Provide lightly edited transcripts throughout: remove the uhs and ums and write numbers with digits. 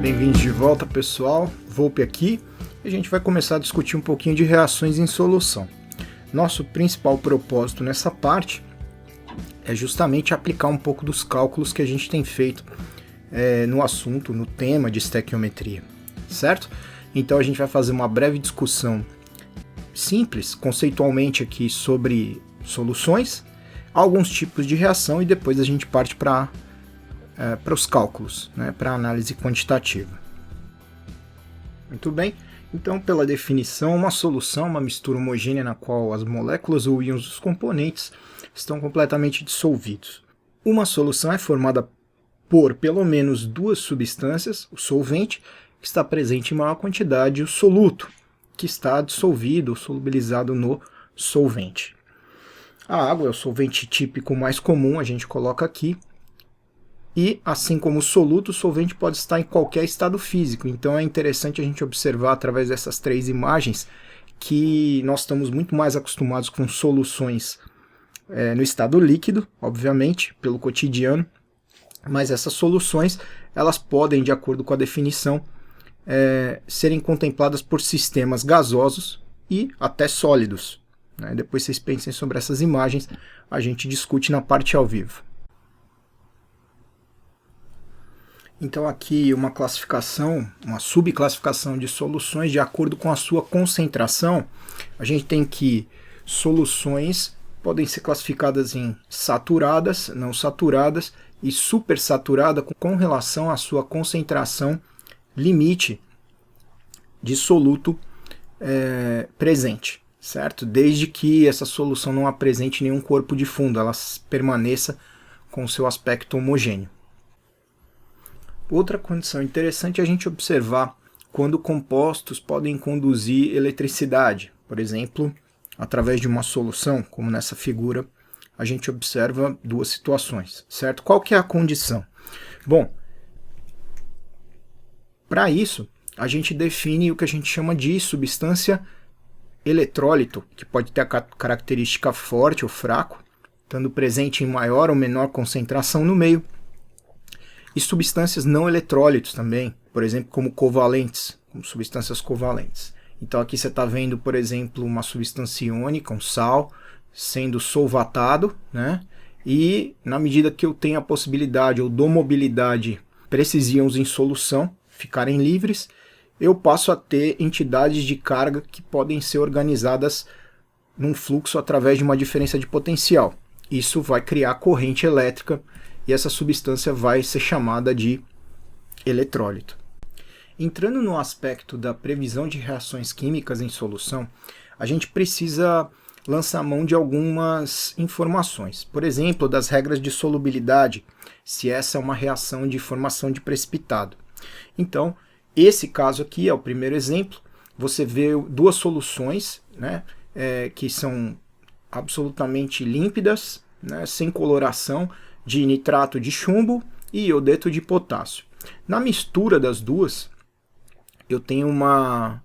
Bem-vindos de volta, pessoal. Volpe aqui e a gente vai começar a discutir um pouquinho de reações em solução. Nosso principal propósito nessa parte é justamente aplicar um pouco dos cálculos que a gente tem feito no assunto, no tema de estequiometria, certo? Então a gente vai fazer uma breve discussão simples, conceitualmente aqui, sobre soluções, alguns tipos de reação e depois a gente parte para os cálculos, né, para a análise quantitativa. Muito bem, então pela definição, uma solução é uma mistura homogênea na qual as moléculas ou íons dos componentes estão completamente dissolvidos. Uma solução é formada por pelo menos duas substâncias, o solvente, que está presente em maior quantidade, e o soluto, que está dissolvido ou solubilizado no solvente. A água é o solvente típico mais comum, a gente coloca aqui. E, assim como o soluto, o solvente pode estar em qualquer estado físico. Então é interessante a gente observar através dessas três imagens que nós estamos muito mais acostumados com soluções no estado líquido, obviamente, pelo cotidiano. Mas essas soluções, elas podem, de acordo com a definição, serem contempladas por sistemas gasosos e até sólidos. Depois vocês pensem sobre essas imagens, a gente discute na parte ao vivo. Então aqui uma classificação, uma subclassificação de soluções de acordo com a sua concentração. A gente tem que soluções podem ser classificadas em saturadas, não saturadas e supersaturada com relação à sua concentração limite de soluto presente, certo? Desde que essa solução não apresente nenhum corpo de fundo, ela permaneça com o seu aspecto homogêneo. Outra condição interessante é a gente observar quando compostos podem conduzir eletricidade. Por exemplo, através de uma solução, como nessa figura, a gente observa duas situações, certo? Qual que é a condição? Bom, para isso, a gente define o que a gente chama de substância eletrólito, que pode ter a característica forte ou fraco, estando presente em maior ou menor concentração no meio, e substâncias não eletrólitos também, por exemplo, como covalentes, como substâncias covalentes. Então aqui você está vendo, por exemplo, uma substância iônica, um sal, sendo solvatado, né? E na medida que eu tenho a possibilidade ou dou mobilidade para esses íons em solução ficarem livres, eu passo a ter entidades de carga que podem ser organizadas num fluxo através de uma diferença de potencial. Isso vai criar corrente elétrica e essa substância vai ser chamada de eletrólito. Entrando no aspecto da previsão de reações químicas em solução, a gente precisa lançar mão de algumas informações. Por exemplo, das regras de solubilidade, se essa é uma reação de formação de precipitado. Então, esse caso aqui é o primeiro exemplo. Você vê duas soluções, né, que são absolutamente límpidas, né, sem coloração, de nitrato de chumbo e iodeto de potássio. Na mistura das duas, eu tenho uma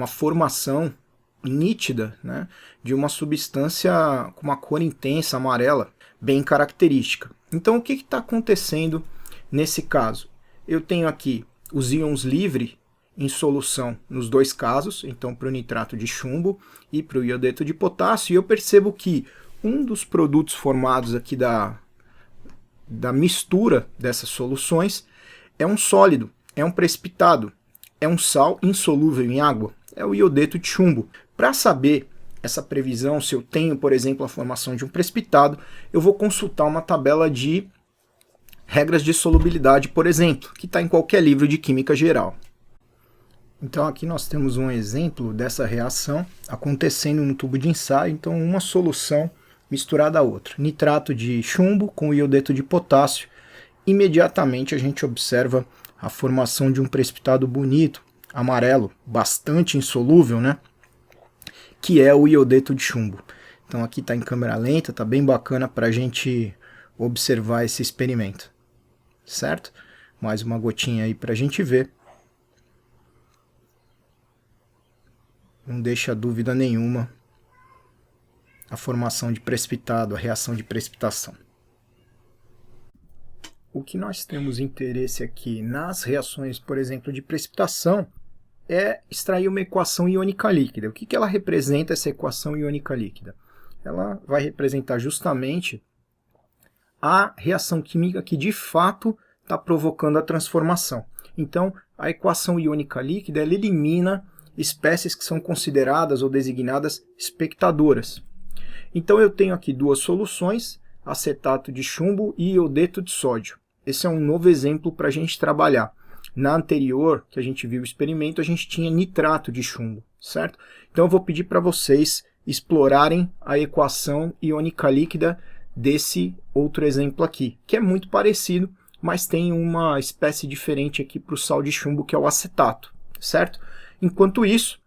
formação nítida, né, de uma substância com uma cor intensa, amarela, bem característica. Então o que está acontecendo nesse caso? Eu tenho aqui os íons livres em solução nos dois casos, então para o nitrato de chumbo e para o iodeto de potássio, e eu percebo que um dos produtos formados aqui da mistura dessas soluções é um sólido, é um precipitado, é um sal insolúvel em água, é o iodeto de chumbo. Para saber essa previsão, se eu tenho, por exemplo, a formação de um precipitado, eu vou consultar uma tabela de regras de solubilidade, por exemplo, que está em qualquer livro de química geral. Então aqui nós temos um exemplo dessa reação acontecendo no tubo de ensaio, então uma solução misturada a outra. Nitrato de chumbo com iodeto de potássio. Imediatamente a gente observa a formação de um precipitado bonito, amarelo, bastante insolúvel, né? Que é o iodeto de chumbo. Então aqui está em câmera lenta, está bem bacana para a gente observar esse experimento. Certo? Mais uma gotinha aí para a gente ver. Não deixa dúvida nenhuma a formação de precipitado, a reação de precipitação. o que nós temos interesse aqui nas reações, por exemplo, de precipitação, é extrair uma equação iônica líquida. O que ela representa, essa equação iônica líquida? Ela vai representar justamente a reação química que de fato está provocando a transformação. Então, a equação iônica líquida ela elimina espécies que são consideradas ou designadas espectadoras. Então, eu tenho aqui duas soluções, acetato de chumbo e iodeto de sódio. Esse é um novo exemplo para a gente trabalhar. Na anterior, que a gente viu o experimento, a gente tinha nitrato de chumbo, certo? Então, eu vou pedir para vocês explorarem a equação iônica líquida desse outro exemplo aqui, que é muito parecido, mas tem uma espécie diferente aqui para o sal de chumbo, que é o acetato, certo? Enquanto isso,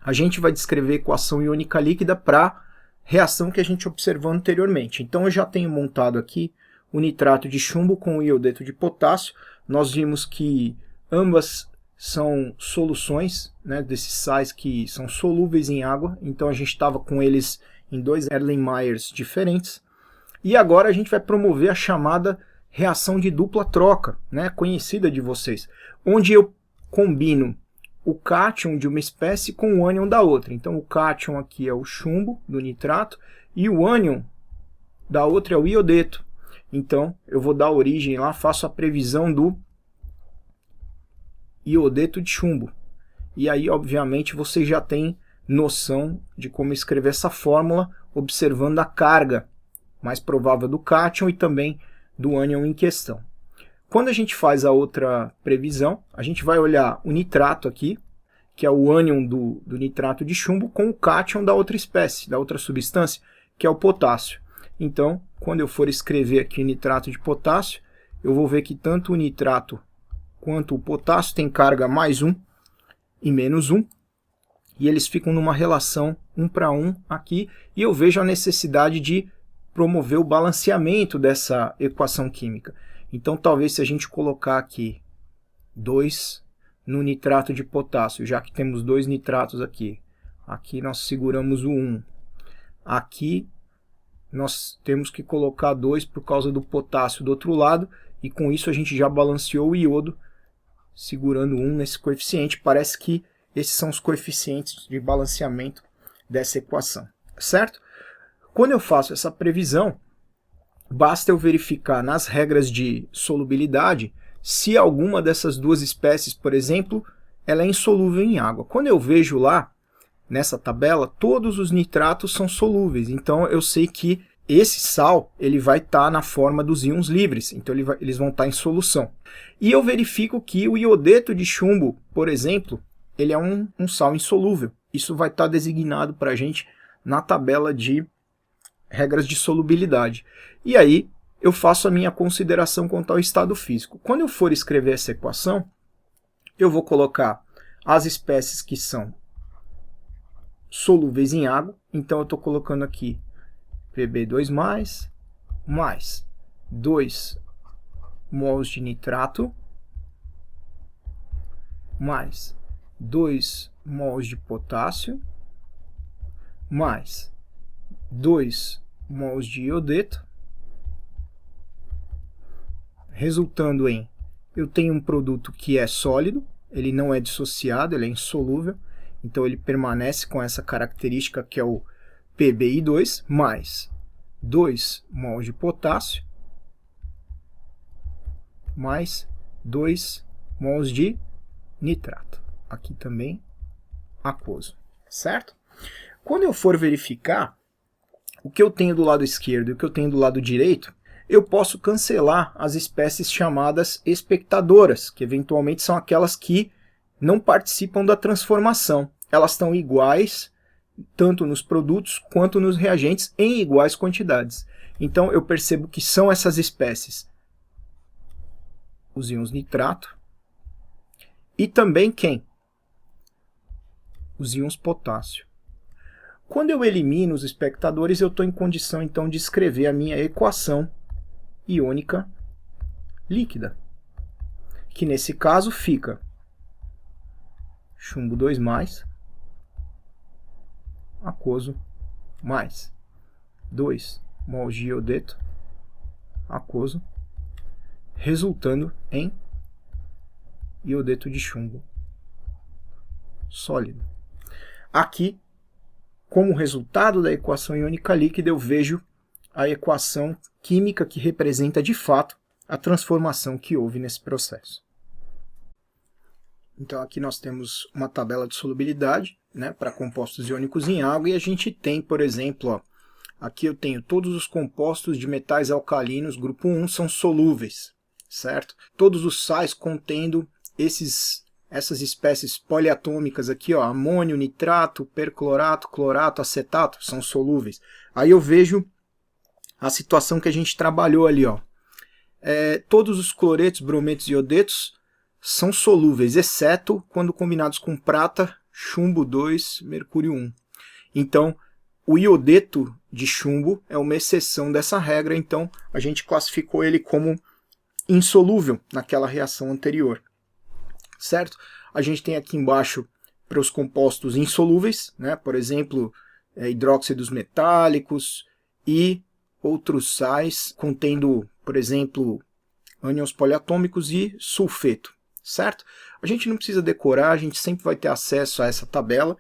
a gente vai descrever a equação iônica líquida para a reação que a gente observou anteriormente. Então, eu já tenho montado aqui o nitrato de chumbo com o iodeto de potássio. Nós vimos que ambas são soluções, né, desses sais que são solúveis em água. Então, a gente estava com eles em dois Erlenmeyers diferentes. E agora a gente vai promover a chamada reação de dupla troca, né, conhecida de vocês, onde eu combino o cátion de uma espécie com o ânion da outra. Então, o cátion aqui é o chumbo do nitrato e o ânion da outra é o iodeto. Então, eu vou dar origem lá, faço a previsão do iodeto de chumbo. E aí, obviamente, você já tem noção de como escrever essa fórmula, observando a carga mais provável do cátion e também do ânion em questão. Quando a gente faz a outra previsão, a gente vai olhar o nitrato aqui, que é o ânion do nitrato de chumbo, com o cátion da outra espécie, da outra substância, que é o potássio. Então, quando eu for escrever aqui o nitrato de potássio, eu vou ver que tanto o nitrato quanto o potássio tem carga mais 1 e menos 1, e eles ficam numa relação 1 para 1 aqui, e eu vejo a necessidade de promover o balanceamento dessa equação química. Então, talvez se a gente colocar aqui 2 no nitrato de potássio, já que temos 2 nitratos aqui, aqui nós seguramos o 1, aqui nós temos que colocar 2 por causa do potássio do outro lado, e com isso a gente já balanceou o iodo, segurando 1 nesse coeficiente. Parece que esses são os coeficientes de balanceamento dessa equação, certo? Quando eu faço essa previsão, basta eu verificar nas regras de solubilidade se alguma dessas duas espécies, por exemplo, ela é insolúvel em água. Quando eu vejo lá, nessa tabela, todos os nitratos são solúveis. Então, eu sei que esse sal ele vai estar na forma dos íons livres. Então, eles vão estar em solução. E eu verifico que o iodeto de chumbo, por exemplo, ele é um sal insolúvel. Isso vai estar designado para a gente na tabela de regras de solubilidade. E aí eu faço a minha consideração quanto ao estado físico. Quando eu for escrever essa equação, eu vou colocar as espécies que são solúveis em água. Então eu estou colocando aqui Pb2+, mais 2 mols de nitrato, mais 2 mols de potássio, mais 2 mols de iodeto, resultando em, eu tenho um produto que é sólido, ele não é dissociado, ele é insolúvel, então ele permanece com essa característica que é o PbI2, mais 2 mols de potássio, mais 2 mols de nitrato. Aqui também aquoso, certo? Quando eu for verificar o que eu tenho do lado esquerdo e o que eu tenho do lado direito, eu posso cancelar as espécies chamadas espectadoras, que eventualmente são aquelas que não participam da transformação. Elas estão iguais, tanto nos produtos quanto nos reagentes, em iguais quantidades. Então eu percebo que são essas espécies os íons nitrato e também quem? Os íons potássio. Quando eu elimino os espectadores, eu estou em condição, então, de escrever a minha equação iônica líquida, que nesse caso fica chumbo 2+, aquoso, mais 2 mols de iodeto, aquoso, resultando em iodeto de chumbo sólido. Aqui, como resultado da equação iônica líquida, eu vejo a equação química que representa de fato a transformação que houve nesse processo. Então aqui nós temos uma tabela de solubilidade, né, para compostos iônicos em água, e a gente tem, por exemplo, ó, aqui eu tenho todos os compostos de metais alcalinos, grupo 1, são solúveis, certo? Todos os sais contendo essas espécies poliatômicas aqui, ó, amônio, nitrato, perclorato, clorato, acetato, são solúveis. Aí eu vejo a situação que a gente trabalhou ali, ó. Todos os cloretos, brometos e iodetos são solúveis, exceto quando combinados com prata, chumbo 2, mercúrio 1. Então, o iodeto de chumbo é uma exceção dessa regra, então a gente classificou ele como insolúvel naquela reação anterior. Certo? A gente tem aqui embaixo para os compostos insolúveis, né? Por exemplo, hidróxidos metálicos e outros sais contendo, por exemplo, ânions poliatômicos e sulfeto, certo? A gente não precisa decorar, a gente sempre vai ter acesso a essa tabela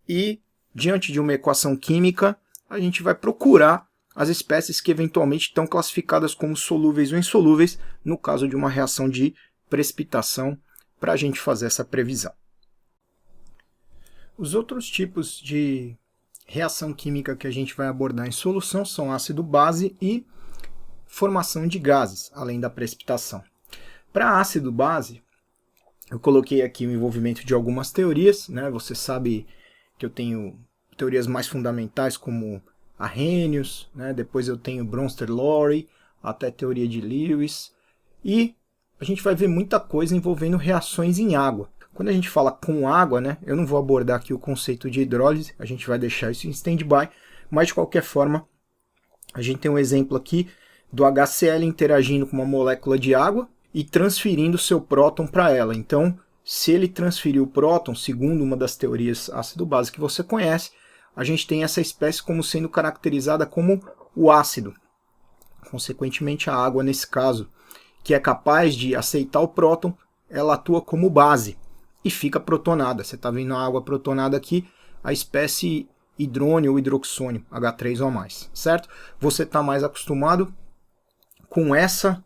e, diante de uma equação química, a gente vai procurar as espécies que eventualmente estão classificadas como solúveis ou insolúveis, no caso de uma reação de precipitação, para a gente fazer essa previsão. Os outros tipos de reação química que a gente vai abordar em solução são ácido-base e formação de gases, além da precipitação. Para ácido-base, eu coloquei aqui o envolvimento de algumas teorias, né? Você sabe que eu tenho teorias mais fundamentais como Arrhenius, né? Depois eu tenho Bronsted-Lowry, até teoria de Lewis, e a gente vai ver muita coisa envolvendo reações em água. Quando a gente fala com água, né, eu não vou abordar aqui o conceito de hidrólise, a gente vai deixar isso em stand-by, mas de qualquer forma, a gente tem um exemplo aqui do HCl interagindo com uma molécula de água e transferindo seu próton para ela. Então, se ele transferir o próton, segundo uma das teorias ácido-base que você conhece, a gente tem essa espécie como sendo caracterizada como o ácido. Consequentemente, a água, nesse caso, que é capaz de aceitar o próton, ela atua como base e fica protonada. Você está vendo a água protonada aqui, a espécie hidrônio ou hidroxônio, H3 ou mais, certo? Você está mais acostumado com essa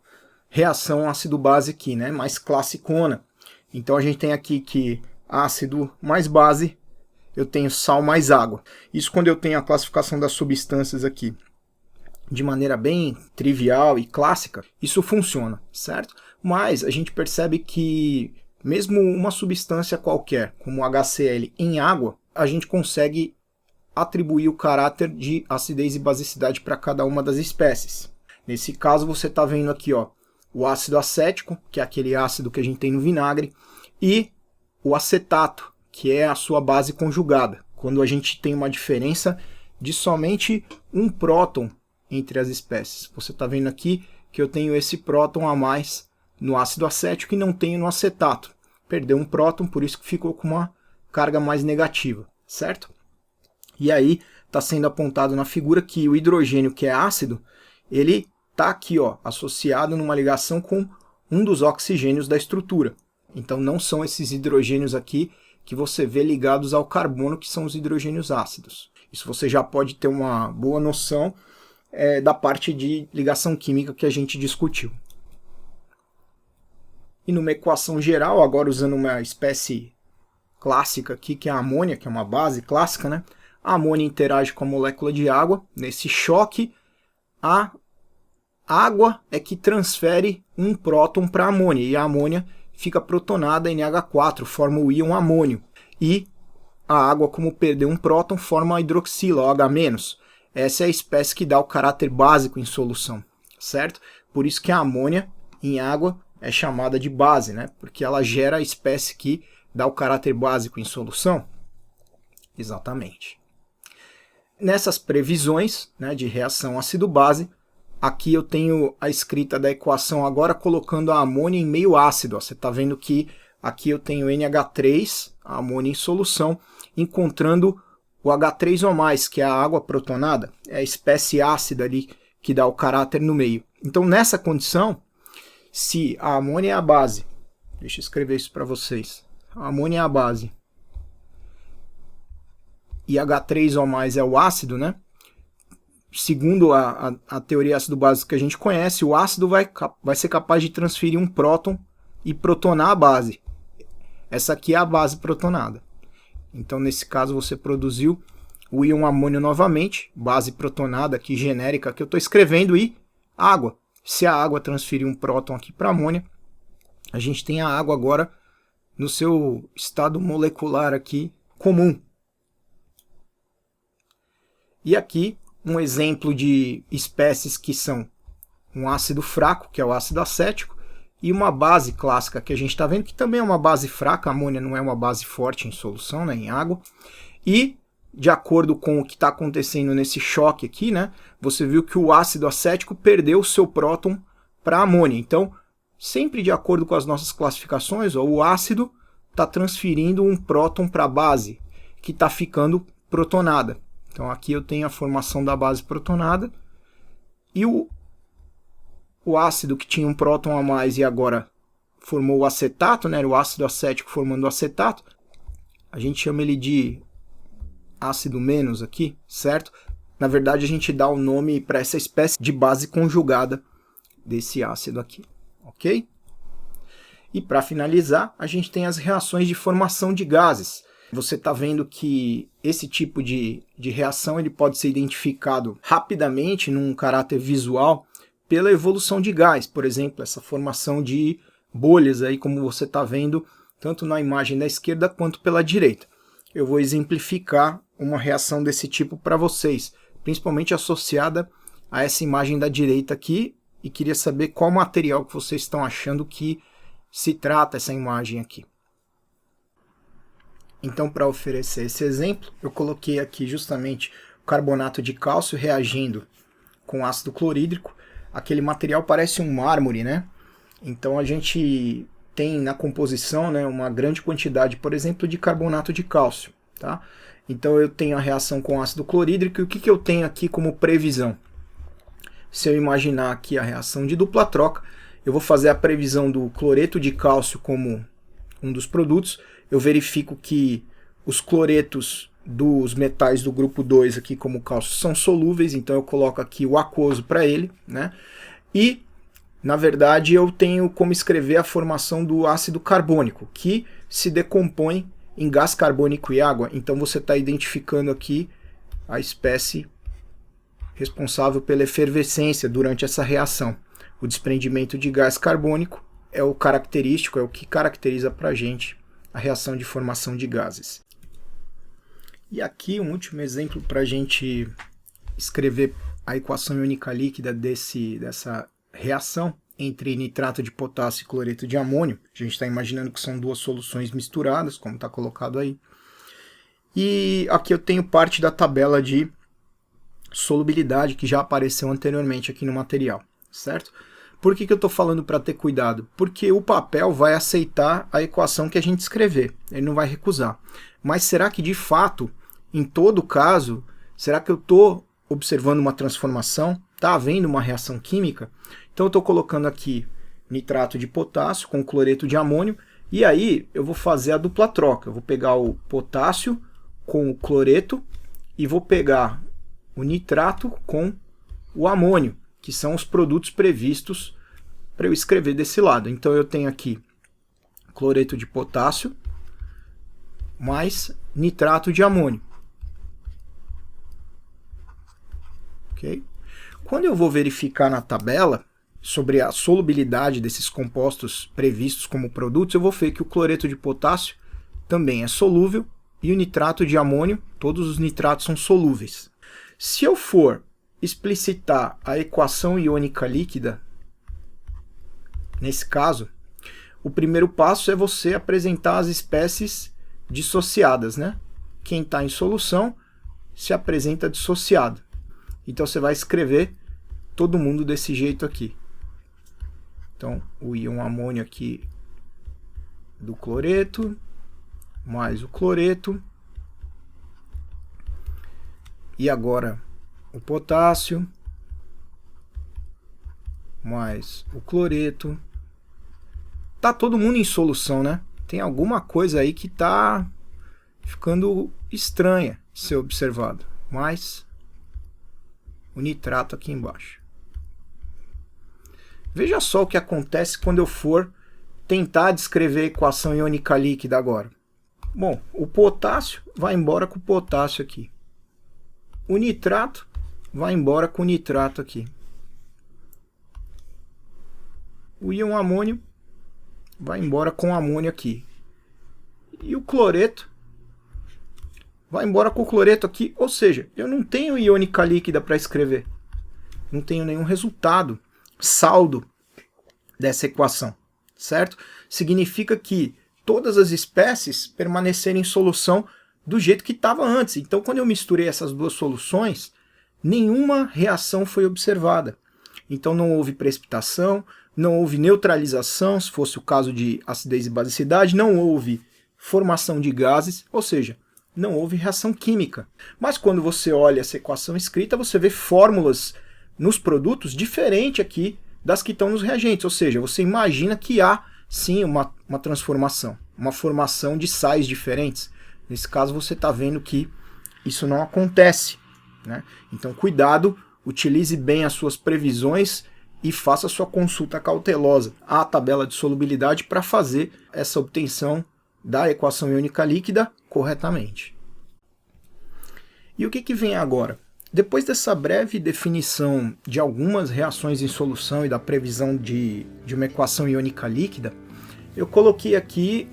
reação ácido-base aqui, né? Mais classicona. Então a gente tem aqui que ácido mais base, eu tenho sal mais água. Isso quando eu tenho a classificação das substâncias aqui de maneira bem trivial e clássica, isso funciona, certo? Mas a gente percebe que mesmo uma substância qualquer, como o HCl em água, a gente consegue atribuir o caráter de acidez e basicidade para cada uma das espécies. Nesse caso você está vendo aqui, ó, o ácido acético, que é aquele ácido que a gente tem no vinagre, e o acetato, que é a sua base conjugada, quando a gente tem uma diferença de somente um próton entre as espécies. Você está vendo aqui que eu tenho esse próton a mais no ácido acético e não tenho no acetato. Perdeu um próton, por isso que ficou com uma carga mais negativa, certo? E aí está sendo apontado na figura que o hidrogênio, que é ácido, ele está aqui, ó, associado numa ligação com um dos oxigênios da estrutura. Então não são esses hidrogênios aqui que você vê ligados ao carbono, que são os hidrogênios ácidos. Isso você já pode ter uma boa noção da parte de ligação química que a gente discutiu. E numa equação geral, agora usando uma espécie clássica aqui, que é a amônia, que é uma base clássica, né? A amônia interage com a molécula de água. Nesse choque, a água é que transfere um próton para a amônia, e a amônia fica protonada em NH4, forma o íon amônio. E a água, como perdeu um próton, forma a hidroxila, OH-. Essa é a espécie que dá o caráter básico em solução, certo? Por isso que a amônia em água é chamada de base, né? Porque ela gera a espécie que dá o caráter básico em solução. Exatamente. Nessas previsões, né, de reação ácido-base, aqui eu tenho a escrita da equação agora colocando a amônia em meio ácido. Ó. Você está vendo que aqui eu tenho NH3, a amônia em solução, encontrando o H3O+, que é a água protonada, é a espécie ácida ali que dá o caráter no meio. Então, nessa condição, Se a amônia é a base, deixa eu escrever isso para vocês, a amônia é a base e H3O+ é o ácido, né? Segundo a teoria ácido-básica que a gente conhece, o ácido vai ser capaz de transferir um próton e protonar a base. Essa aqui é a base protonada. Então, nesse caso, você produziu o íon amônio novamente, base protonada aqui genérica que eu estou escrevendo, e água. Se a água transferir um próton aqui para amônia, a gente tem a água agora no seu estado molecular aqui comum. E aqui um exemplo de espécies que são um ácido fraco, que é o ácido acético, e uma base clássica que a gente está vendo, que também é uma base fraca, a amônia não é uma base forte em solução, né, em água. E, de acordo com o que está acontecendo nesse choque aqui, né, você viu que o ácido acético perdeu o seu próton para a amônia. Então, sempre de acordo com as nossas classificações, ó, o ácido está transferindo um próton para a base, que está ficando protonada. Então aqui eu tenho a formação da base protonada, e o ácido que tinha um próton a mais e agora formou o acetato, né, o ácido acético formando o acetato, a gente chama ele de ácido menos aqui, certo? Na verdade a gente dá o nome para essa espécie de base conjugada desse ácido aqui, ok? E para finalizar, a gente tem as reações de formação de gases. Você está vendo que esse tipo de reação ele pode ser identificado rapidamente num caráter visual pela evolução de gás. Por exemplo, essa formação de bolhas, aí, como você está vendo, tanto na imagem da esquerda quanto pela direita. Eu vou exemplificar uma reação desse tipo para vocês, principalmente associada a essa imagem da direita aqui, e queria saber qual material que vocês estão achando que se trata essa imagem aqui. Então, para oferecer esse exemplo, eu coloquei aqui justamente o carbonato de cálcio reagindo com ácido clorídrico. Aquele material parece um mármore, né? Então a gente tem na composição, né, uma grande quantidade, por exemplo, de carbonato de cálcio. Tá? Então eu tenho a reação com ácido clorídrico, e o que eu tenho aqui como previsão? Se eu imaginar aqui a reação de dupla troca, eu vou fazer a previsão do cloreto de cálcio como um dos produtos. Eu verifico que os cloretos dos metais do grupo 2 aqui, como o cálcio, são solúveis, então eu coloco aqui o aquoso para ele, né? E, na verdade, eu tenho como escrever a formação do ácido carbônico, que se decompõe em gás carbônico e água. Então você está identificando aqui a espécie responsável pela efervescência durante essa reação. O desprendimento de gás carbônico é o característico, é o que caracteriza para a gente a reação de formação de gases. E aqui um último exemplo para a gente escrever a equação iônica líquida dessa reação entre nitrato de potássio e cloreto de amônio. A gente está imaginando que são duas soluções misturadas, como está colocado aí. E aqui eu tenho parte da tabela de solubilidade que já apareceu anteriormente aqui no material, certo? Por que eu estou falando para ter cuidado? Porque o papel vai aceitar a equação que a gente escrever, ele não vai recusar. Mas será que de fato, em todo caso, será que eu estou observando uma transformação? Está havendo uma reação química? Então eu estou colocando aqui nitrato de potássio com cloreto de amônio, e aí eu vou fazer a dupla troca. Eu vou pegar o potássio com o cloreto e vou pegar o nitrato com o amônio, que são os produtos previstos para eu escrever desse lado. Então eu tenho aqui cloreto de potássio mais nitrato de amônio. Okay? Quando eu vou verificar na tabela sobre a solubilidade desses compostos previstos como produtos, eu vou ver que o cloreto de potássio também é solúvel e o nitrato de amônio, todos os nitratos são solúveis. Se eu for explicitar a equação iônica líquida, nesse caso, o primeiro passo é você apresentar as espécies dissociadas, né? Quem está em solução se apresenta dissociado. Então você vai escrever todo mundo desse jeito aqui. Então o íon amônio aqui do cloreto, mais o cloreto, e agora o potássio, mais o cloreto, Tá todo mundo em solução, né? Tem alguma coisa aí que tá ficando estranha de ser observado. Mas o nitrato aqui embaixo. Veja só o que acontece quando eu for tentar descrever a equação iônica líquida agora. Bom, o potássio vai embora com o potássio aqui. O nitrato vai embora com o nitrato aqui. O íon amônio vai embora com o amônio aqui. E o cloreto vai embora com o cloreto aqui. Ou seja, eu não tenho iônica líquida para escrever. Não tenho nenhum resultado, saldo dessa equação, certo? Significa que todas as espécies permaneceram em solução do jeito que estava antes. Então, quando eu misturei essas duas soluções, nenhuma reação foi observada. Então, não houve precipitação, não houve neutralização, se fosse o caso de acidez e basicidade, não houve formação de gases, ou seja, não houve reação química. Mas quando você olha essa equação escrita, você vê fórmulas nos produtos diferentes aqui das que estão nos reagentes, ou seja, você imagina que há sim uma transformação, uma formação de sais diferentes. Nesse caso você está vendo que isso não acontece, né? Então cuidado, utilize bem as suas previsões e faça a sua consulta cautelosa à tabela de solubilidade para fazer essa obtenção da equação iônica líquida corretamente. E o que vem agora? Depois dessa breve definição de algumas reações em solução e da previsão de uma equação iônica líquida, eu coloquei aqui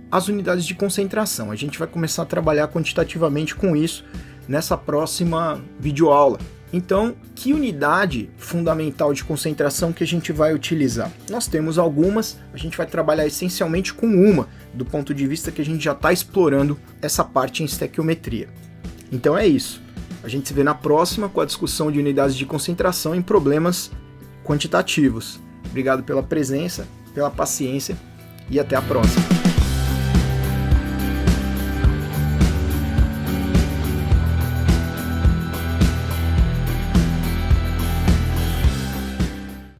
as unidades de concentração. A gente vai começar a trabalhar quantitativamente com isso nessa próxima videoaula. Então, que unidade fundamental de concentração que a gente vai utilizar? Nós temos algumas, a gente vai trabalhar essencialmente com uma, do ponto de vista que a gente já está explorando essa parte em estequiometria. Então é isso. A gente se vê na próxima com a discussão de unidades de concentração em problemas quantitativos. Obrigado pela presença, pela paciência e até a próxima.